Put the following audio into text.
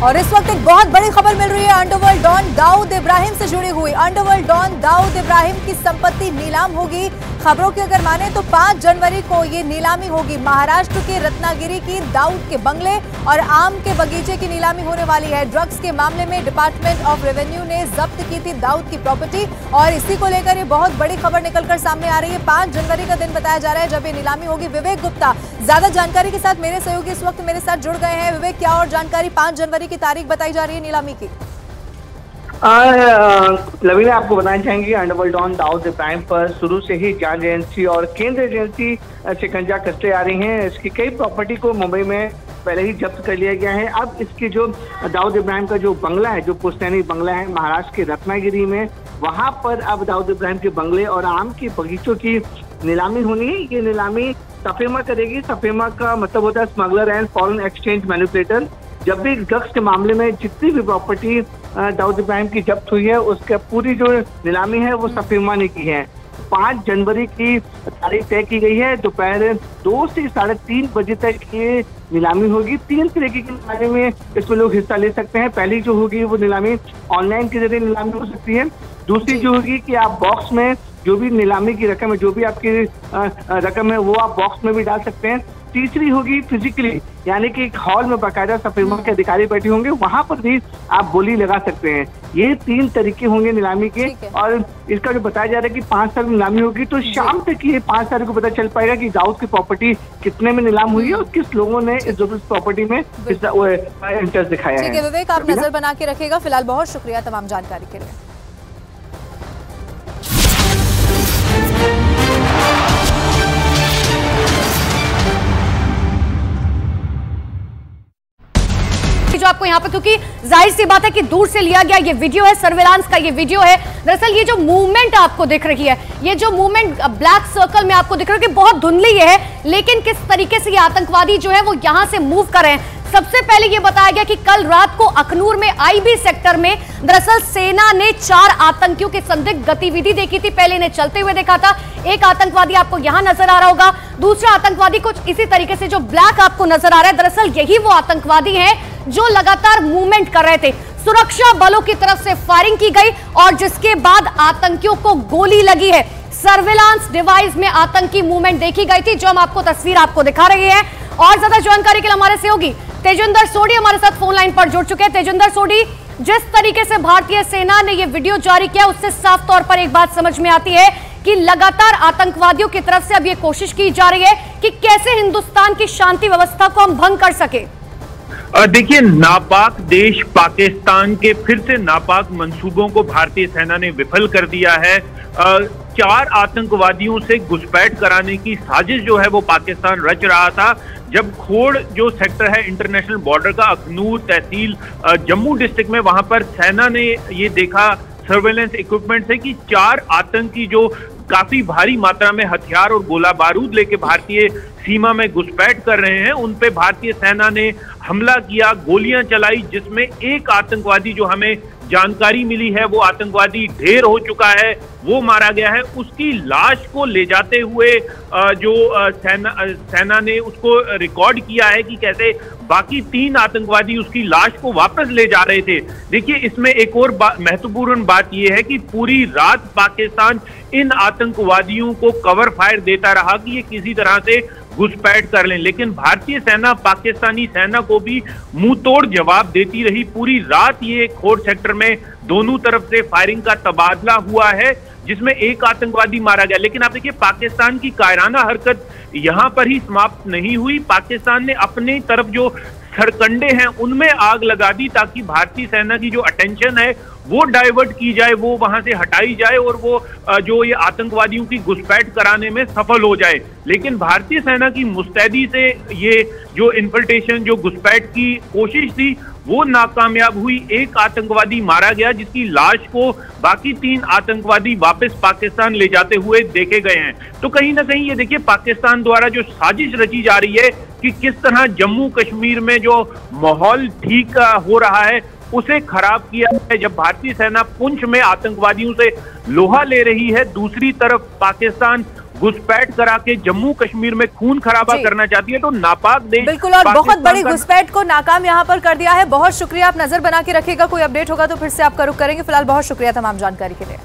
और इस वक्त एक बहुत बड़ी खबर मिल रही है अंडरवर्ल्ड डॉन दाऊद इब्राहिम से जुड़ी हुई। अंडरवर्ल्ड डॉन दाऊद इब्राहिम की संपत्ति नीलाम होगी। खबरों की अगर माने तो 5 जनवरी को ये नीलामी होगी। महाराष्ट्र के रत्नागिरी की दाऊद के बंगले और आम के बगीचे की नीलामी होने वाली है। ड्रग्स के मामले में डिपार्टमेंट ऑफ रेवेन्यू ने जब्त की थी दाऊद की प्रॉपर्टी और इसी को लेकर ये बहुत बड़ी खबर निकलकर सामने आ रही है। 5 जनवरी का दिन बताया जा रहा है जब ये नीलामी होगी। विवेक गुप्ता ज्यादा जानकारी के साथ मेरे सहयोगी इस वक्त मेरे साथ जुड़ गए हैं। विवेक, क्या और जानकारी 5 जनवरी की तारीख बताई जा रही है नीलामी की? लवीना, आपको बताना चाहेंगे अंडरवर्ल्ड डॉन दाऊद इब्राहिम पर शुरू से ही जांच एजेंसी और केंद्र एजेंसी शिकंजा कसते आ रही हैं। इसकी कई प्रॉपर्टी को मुंबई में पहले ही जब्त कर लिया गया है। अब इसके जो दाऊद इब्राहिम का जो बंगला है, जो पुश्तैनी बंगला है महाराष्ट्र के रत्नागिरी में, वहां पर अब दाऊद इब्राहिम के बंगले और आम के बगीचों की नीलामी होनी है। ये नीलामी सफेमा करेगी। सफेमा का मतलब होता है smuggler and foreign exchange manipulator. जब भी ड्रग्स के मामले में जितनी भी प्रॉपर्टी दाऊद इब्राहिम की जब्त हुई है उसके पूरी जो नीलामी है वो सफेमा ने की है। 5 जनवरी की तारीख तय की गई है। दोपहर 2 से 3:30 बजे तक ये नीलामी होगी। 3 तरीके की नीलामी में इसमें लोग हिस्सा ले सकते हैं। पहली जो होगी वो नीलामी ऑनलाइन के जरिए नीलामी हो सकती है। दूसरी जो होगी कि आप बॉक्स में जो भी नीलामी की रकम है, जो भी आपकी रकम है वो आप बॉक्स में भी डाल सकते हैं। तीसरी होगी फिजिकली, यानी कि एक हॉल में बाकायदा सफेमा के अधिकारी बैठे होंगे, वहां पर भी आप बोली लगा सकते हैं। ये 3 तरीके होंगे नीलामी के। और इसका जो बताया जा रहा है कि 5 तारीख नीलामी होगी तो शाम तक ये 5 तारीख को पता चल पाएगा कि दाऊद की प्रॉपर्टी कितने में नीलाम हुई है और किस लोगों ने इस प्रॉपर्टी में इंटरेस्ट दिखाया है। ठीक है विवेक, आप नजर बना के रखिएगा। फिलहाल बहुत शुक्रिया तमाम जानकारी के लिए। जो आपको यहाँ पे, क्योंकि जाहिर सी बात है कि दूर से लिया गया ये वीडियो है, सर्विलांस का ये वीडियो है। दरअसल ये जो मूवमेंट आपको दिख रही है, ये जो मूवमेंट ब्लैक सर्कल में आपको दिख रहा है कि बहुत धुंधली है, लेकिन किस तरीके से ये आतंकवादी जो है वो यहां से मूव कर रहे हैं। सबसे पहले ये बताया गया कि कल रात को अखनूर में आईबी सेक्टर में दरअसल सेना ने 4 आतंकियों की संदिग्ध गतिविधि देखी थी। पहले इन्हें चलते हुए देखा था। एक आतंकवादी आपको यहां नजर आ रहा होगा, दूसरा आतंकवादी कुछ इसी तरीके से जो ब्लैक आपको नजर आ रहा है, दरअसल यही वो आतंकवादी हैं जो लगातार मूवमेंट कर रहे थे। सुरक्षा बलों की तरफ से फायरिंग की गई और जिसके बाद आतंकियों को गोली लगी है। सर्विलांस डिवाइस में आतंकी मूवमेंट देखी गई थी, जो हम आपको तस्वीर आपको दिखा रहे हैं। और ज्यादा जानकारी के लिए हमारे सहयोगी तेजिंदर सोडी हमारे साथ फोन लाइन पर जुड़ चुके हैं। तेजिंदर सोडी, जिस तरीके से भारतीय सेना ने यह वीडियो जारी किया उससे साफ तौर पर एक बात समझ में आती है कि लगातार आतंकवादियों की तरफ से अब यह कोशिश की जा रही है कि कैसे हिंदुस्तान की शांति व्यवस्था को हम भंग कर सके। देखिए, नापाक देश पाकिस्तान के फिर से नापाक मंसूबों को भारतीय सेना ने विफल कर दिया है। 4 आतंकवादियों से घुसपैठ कराने की साजिश जो है वो पाकिस्तान रच रहा था। जब खोड़ जो सेक्टर है इंटरनेशनल बॉर्डर का, अखनूर तहसील जम्मू डिस्ट्रिक्ट में, वहां पर सेना ने ये देखा सर्वेलेंस इक्विपमेंट से कि 4 आतंकी जो काफी भारी मात्रा में हथियार और गोला बारूद लेके भारतीय सीमा में घुसपैठ कर रहे हैं, उन पे भारतीय सेना ने हमला किया, गोलियां चलाई, जिसमें एक आतंकवादी जो हमें जानकारी मिली है वो आतंकवादी ढेर हो चुका है, वो मारा गया है। उसकी लाश को ले जाते हुए जो सेना ने उसको रिकॉर्ड किया है कि कैसे बाकी 3 आतंकवादी उसकी लाश को वापस ले जा रहे थे। देखिए, इसमें एक और महत्वपूर्ण बात यह है कि पूरी रात पाकिस्तान इन आतंकवादियों को कवर फायर देता रहा कि ये किसी तरह से घुसपैठ कर लें, लेकिन भारतीय सेना पाकिस्तानी सेना को भी मुंह तोड़ जवाब देती रही। पूरी रात ये खोड़ सेक्टर में दोनों तरफ से फायरिंग का तबादला हुआ है, जिसमें एक आतंकवादी मारा गया। लेकिन आप देखिए, पाकिस्तान की कायराना हरकत यहां पर ही समाप्त नहीं हुई। पाकिस्तान ने अपनी तरफ जो सरकंडे हैं उनमें आग लगा दी ताकि भारतीय सेना की जो अटेंशन है वो डाइवर्ट की जाए, वो वहां से हटाई जाए और वो जो ये आतंकवादियों की घुसपैठ कराने में सफल हो जाए। लेकिन भारतीय सेना की मुस्तैदी से ये जो इन्फिल्ट्रेशन, जो घुसपैठ की कोशिश थी, वो नाकामयाब हुई। एक आतंकवादी मारा गया, जिसकी लाश को बाकी 3 आतंकवादी वापस पाकिस्तान ले जाते हुए देखे गए हैं। तो कहीं ना कहीं ये देखिए, पाकिस्तान द्वारा जो साजिश रची जा रही है कि किस तरह जम्मू कश्मीर में जो माहौल ठीक हो रहा है उसे खराब किया है। जब भारतीय सेना पुंछ में आतंकवादियों से लोहा ले रही है, दूसरी तरफ पाकिस्तान घुसपैठ करा के जम्मू कश्मीर में खून खराबा करना चाहती है, तो नापाक देश बिल्कुल, और बहुत बड़ी घुसपैठ को नाकाम यहाँ पर कर दिया है। बहुत शुक्रिया, आप नजर बना के रखिएगा, कोई अपडेट होगा तो फिर से आपका रुख करेंगे। फिलहाल बहुत शुक्रिया तमाम जानकारी के लिए।